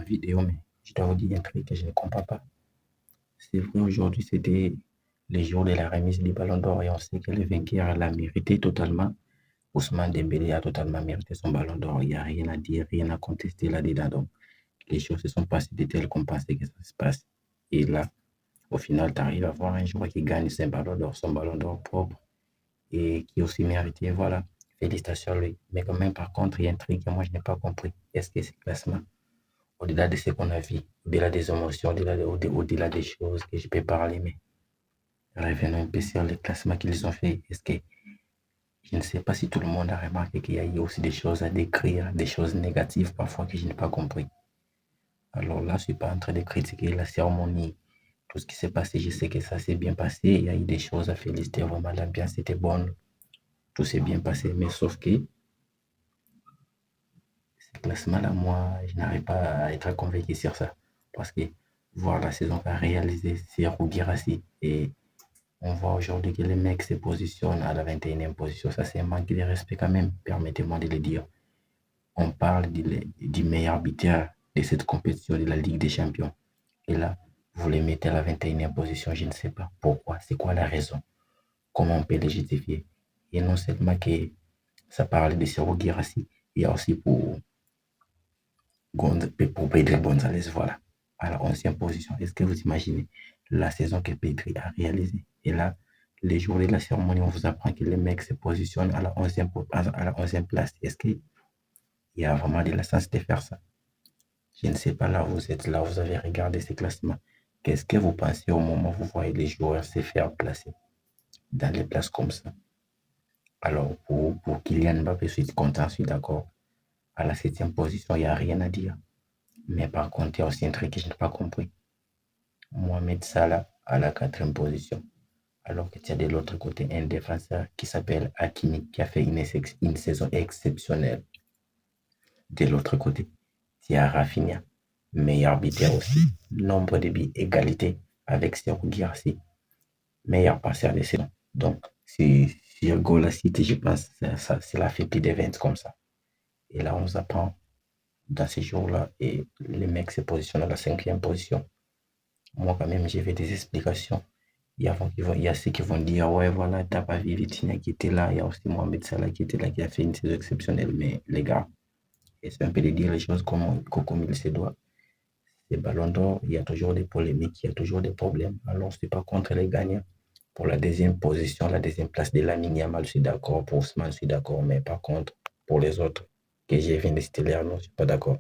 vidéo, mais je dois vous dire un truc que je ne comprends pas. C'est vrai, aujourd'hui, c'était le jour de la remise du Ballon d'Or et on sait que le vainqueur l'a mérité totalement. Ousmane Dembélé a totalement mérité son Ballon d'Or. Il n'y a rien à dire, rien à contester là-dedans. Donc, les choses se sont passées de telles qu'on pensait que ça se passe. Et là, au final, tu arrives à voir un joueur qui gagne son Ballon d'Or propre et qui est aussi mérité. Voilà, félicitations à lui. Mais quand même, par contre, il y a un truc que moi, je n'ai pas compris. Est-ce que ces classements, au-delà de ce qu'on a vu, au-delà des émotions, au-delà des choses que je peux parler, mais revenons un peu sur les classements qu'ils ont fait. Est-ce que je ne sais pas si tout le monde a remarqué qu'il y a eu aussi des choses à décrire, des choses négatives parfois que je n'ai pas compris. Alors là, je ne suis pas en train de critiquer la cérémonie, tout ce qui s'est passé. Je sais que ça s'est bien passé. Il y a eu des choses à féliciter. Vraiment, l'ambiance était bonne. Tout s'est bien passé. Mais sauf que ce classement-là, moi, je n'arrive pas à être convaincu sur ça. Parce que voir la saison qu'a réalisé Serhou Guirassy et on voit aujourd'hui que le mec se positionne à la 21e position. Ça, c'est un manque de respect quand même. Permettez-moi de le dire. On parle du meilleur buteur de cette compétition de la Ligue des Champions. Et là, vous les mettez à la 21e position. Je ne sais pas pourquoi. C'est quoi la raison? Comment on peut le justifier? Et non seulement que ça parle de Serhou Guirassy, il y a aussi pour Pedri Gonzalez, voilà, à la 11e position. Est-ce que vous imaginez la saison que Pedri a réalisée? Et là, les jours de la cérémonie, on vous apprend que le mec se positionne à la 11e place. Est-ce qu'il y a vraiment de la sens de faire ça? Je ne sais pas, là, vous êtes là, vous avez regardé ces classements. Qu'est-ce que vous pensez au moment où vous voyez les joueurs se faire placer dans les places comme ça? Alors, pour Kylian Mbappé, je suis content, je suis d'accord. À la 7e position, il n'y a rien à dire. Mais par contre, il y a aussi un truc que je n'ai pas compris. Mohamed Salah à la 4e position. Alors que tu as de l'autre côté un défenseur qui s'appelle Hakimi, qui a fait une saison exceptionnelle. De l'autre côté, tu as Rafinha, meilleur buteur aussi. Nombre de buts, égalité avec Serhou Guirassy, meilleur passeur de saison. Donc, si Gola City, je pense que c'est la fait plus de 20 comme ça. Et là, on nous apprend dans ces jours-là, et les mecs se positionnent à la 5e position. Moi, quand même, j'ai fait des explications. Il y a ceux qui vont dire, ouais, voilà, t'as pas vu Vitinha qui était là. Il y a aussi Mohamed Salah qui était là, qui a fait une saison exceptionnelle. Mais les gars, c'est un peu de dire les choses comme il se doit. Les ballons d'or, il y a toujours des polémiques, il y a toujours des problèmes. Alors, je ne suis pas contre les gagnants. Pour la 2e position, la 2e place de Lamine Yamal, je suis d'accord. Pour Ousmane, je suis d'accord. Mais par contre, pour les autres, que j'ai vu de citer, non, je ne suis pas d'accord.